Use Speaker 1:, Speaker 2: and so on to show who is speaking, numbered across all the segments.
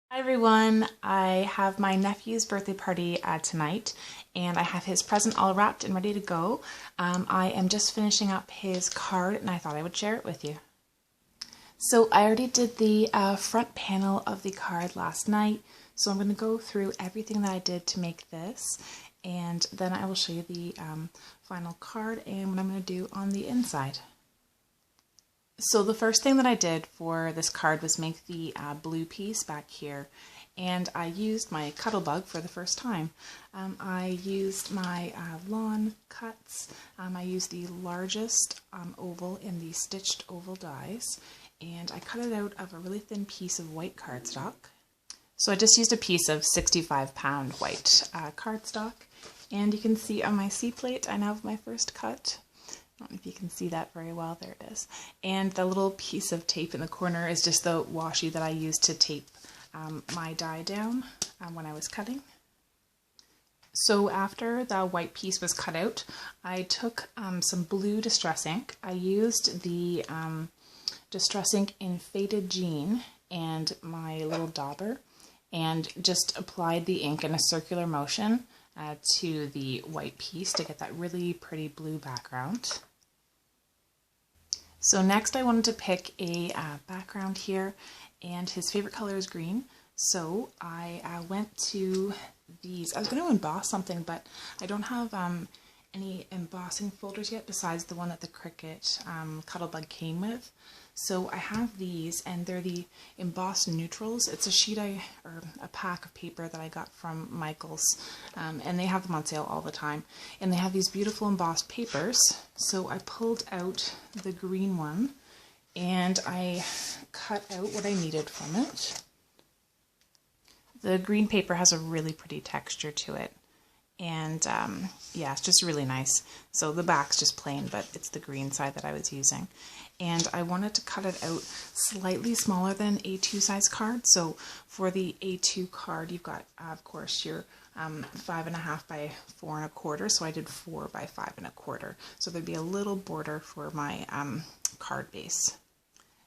Speaker 1: Hi everyone, I have my nephew's birthday party tonight and I have his present all wrapped and ready to go. I am just finishing up his card and I thought I would share it with you. So I already did the front panel of the card last night, so I'm going to go through everything that I did to make this and then I will show you the final card and what I'm going to do on the inside. So the first thing that I did for this card was make the blue piece back here, and I used my Cuttlebug for the first time. I used my lawn cuts. I used the largest oval in the stitched oval dies, and I cut it out of a really thin piece of white cardstock. So I just used a piece of 65-pound white cardstock, and you can see on my C-plate I now have my first cut. I don't know if you can see that very well. There it is. And the little piece of tape in the corner is just the washi that I used to tape my die down when I was cutting. So after the white piece was cut out, I took some blue Distress ink. I used the Distress ink in Faded Jean and my little dauber and just applied the ink in a circular motion to the white piece to get that really pretty blue background. So next I wanted to pick a background here, and his favorite color is green. So I went to these. I was going to emboss something, but I don't have any embossing folders yet besides the one that the Cricut Cuttlebug came with. So I have these, and they're the embossed neutrals. It's a sheet or a pack of paper that I got from Michael's, and they have them on sale all the time. And they have these beautiful embossed papers. So I pulled out the green one, and I cut out what I needed from it. The green paper has a really pretty texture to it. And yeah, it's just really nice. So the back's just plain, but it's the green side that I was using. And I wanted to cut it out slightly smaller than A2 size card. So for the A2 card, you've got, of course, your 5.5 by 4.25. So I did 4 by 5.25. So there'd be a little border for my card base.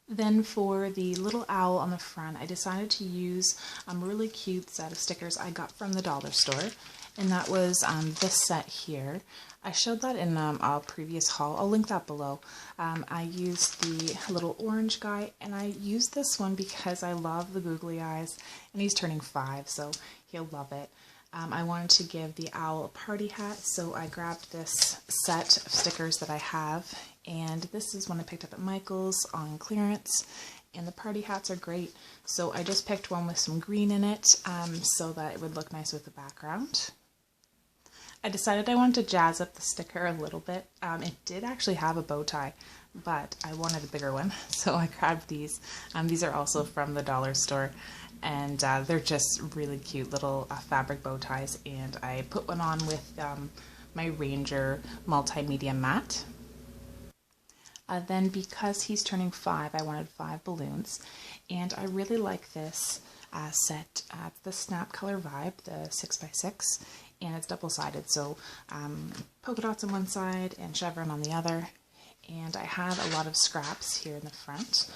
Speaker 1: Then for the little owl on the front, I decided to use a really cute set of stickers I got from the dollar store. And that was this set here. I showed that in a previous haul. I'll link that below. I used the little orange guy, and I used this one because I love the googly eyes, and he's turning 5, so he'll love it. I wanted to give the owl a party hat, so I grabbed this set of stickers that I have, and this is one I picked up at Michael's on clearance. And the party hats are great, so I just picked one with some green in it so that it would look nice with the background. I decided I wanted to jazz up the sticker a little bit. It did actually have a bow tie, but I wanted a bigger one, so I grabbed these. These are also from the dollar store, and they're just really cute little fabric bow ties, and I put one on with my Ranger multimedia mat. Then because he's turning 5, I wanted 5 balloons, and I really like this set, the Snap Color Vibe, the 6x6, and it's double-sided, so polka dots on one side and chevron on the other, and I had a lot of scraps here in the front,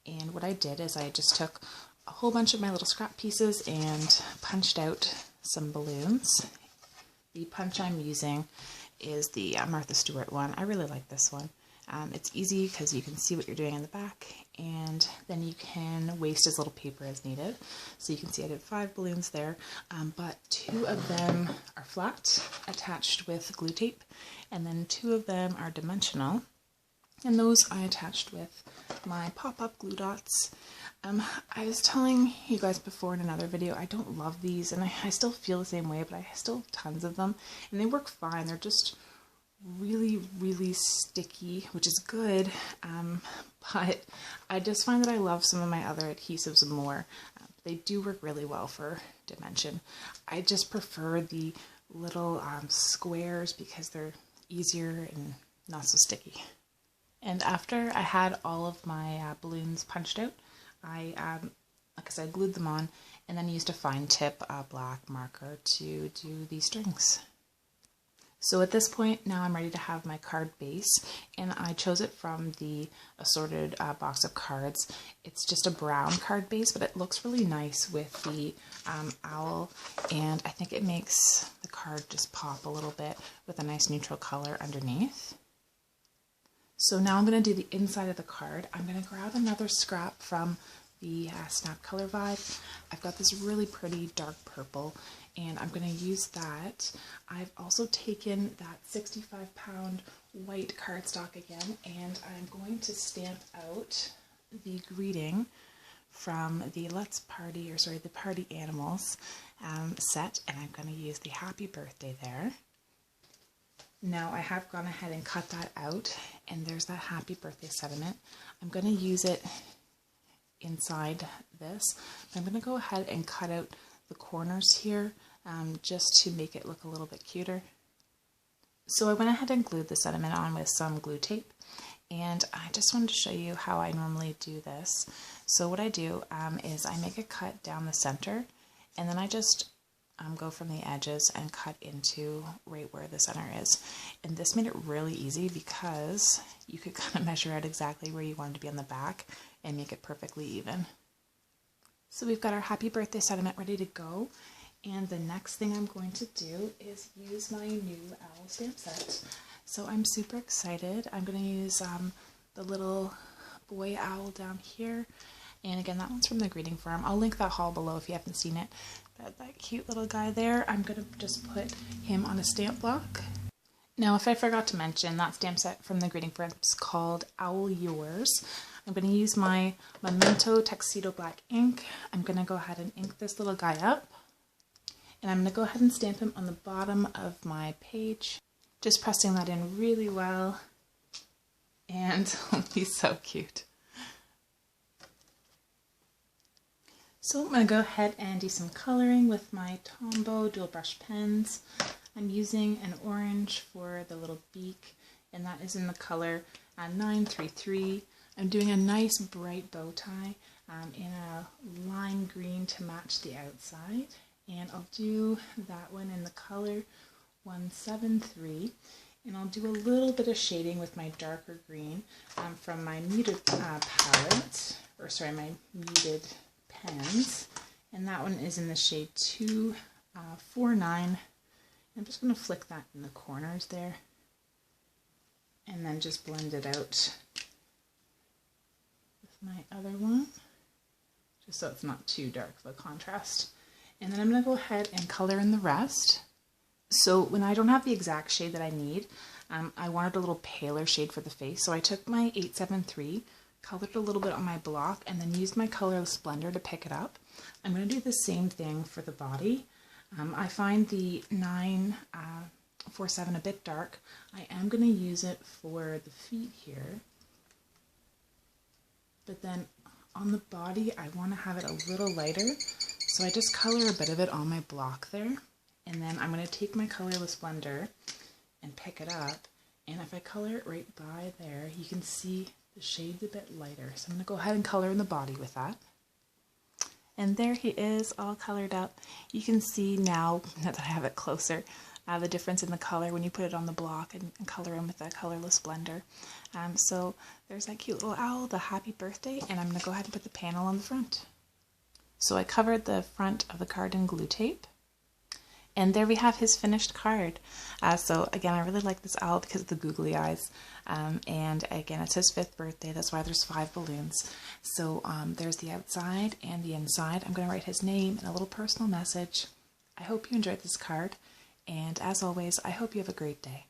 Speaker 1: and what I did is I just took a whole bunch of my little scrap pieces and punched out some balloons. The punch I'm using is the Martha Stewart one. I really like this one. It's easy because you can see what you're doing in the back, and then you can waste as little paper as needed. So you can see I did 5 balloons there, but 2 of them are flat, attached with glue tape, and then 2 of them are dimensional, and those I attached with my pop-up glue dots. I was telling you guys before in another video, I don't love these, and I still feel the same way, but I still have tons of them, and they work fine. They're just really sticky, which is good, but I just find that I love some of my other adhesives more. They do work really well for dimension. I just prefer the little squares because they're easier and not so sticky. And after I had all of my balloons punched out, I, like I said, glued them on and then used a fine tip black marker to do the strings. So at this point, now I'm ready to have my card base, and I chose it from the assorted box of cards. It's just a brown card base, but it looks really nice with the owl, and I think it makes the card just pop a little bit with a nice neutral color underneath. So now I'm going to do the inside of the card. I'm going to grab another scrap from the Snap Color Vibe. I've got this really pretty dark purple, and I'm going to use that. I've also taken that 65-pound white cardstock again, and I'm going to stamp out the greeting from the the Party Animals set, and I'm going to use the happy birthday there. Now I have gone ahead and cut that out, and there's that happy birthday sentiment. I'm going to use it inside this. I'm going to go ahead and cut out the corners here just to make it look a little bit cuter. So I went ahead and glued the sentiment on with some glue tape, and I just wanted to show you how I normally do this. So what I do is I make a cut down the center, and then I just go from the edges and cut into right where the center is. And this made it really easy because you could kind of measure out exactly where you wanted to be on the back and make it perfectly even. So we've got our happy birthday sentiment ready to go, and the next thing I'm going to do is use my new owl stamp set. So I'm super excited. I'm going to use the little boy owl down here, and again, that one's from the Greeting Farm. I'll link that haul below if you haven't seen it. But that cute little guy there, I'm going to just put him on a stamp block. Now, if I forgot to mention, that stamp set from the Greeting Farm is called Owl Yours. I'm going to use my Memento Tuxedo Black ink. I'm going to go ahead and ink this little guy up. And I'm going to go ahead and stamp him on the bottom of my page. Just pressing that in really well. And he's so cute. So I'm going to go ahead and do some coloring with my Tombow dual brush pens. I'm using an orange for the little beak, and that is in the color 933. I'm doing a nice bright bow tie in a lime green to match the outside, and I'll do that one in the color 173, and I'll do a little bit of shading with my darker green from my muted palette, my muted pens, and that one is in the shade 249. I'm just going to flick that in the corners there, and then just blend it out with my other one, just so it's not too dark of a contrast. And then I'm going to go ahead and color in the rest. So when I don't have the exact shade that I need, I wanted a little paler shade for the face, so I took my 873, colored a little bit on my block, and then used my colorless blender to pick it up. I'm going to do the same thing for the body. I find the 947 a bit dark. I am going to use it for the feet here, but then on the body I want to have it a little lighter, so I just color a bit of it on my block there, and then I'm going to take my colorless blender and pick it up, and if I color it right by there, you can see the shade's a bit lighter, so I'm going to go ahead and color in the body with that. And there he is, all colored up. You can see now that I have it closer, the difference in the color when you put it on the block and color him with that colorless blender. So there's that cute little owl, the happy birthday, and I'm going to go ahead and put the panel on the front. So I covered the front of the card in glue tape. And there we have his finished card. So again, I really like this owl because of the googly eyes. And again, it's his 5th birthday. That's why there's 5 balloons. So there's the outside and the inside. I'm going to write his name and a little personal message. I hope you enjoyed this card. And as always, I hope you have a great day.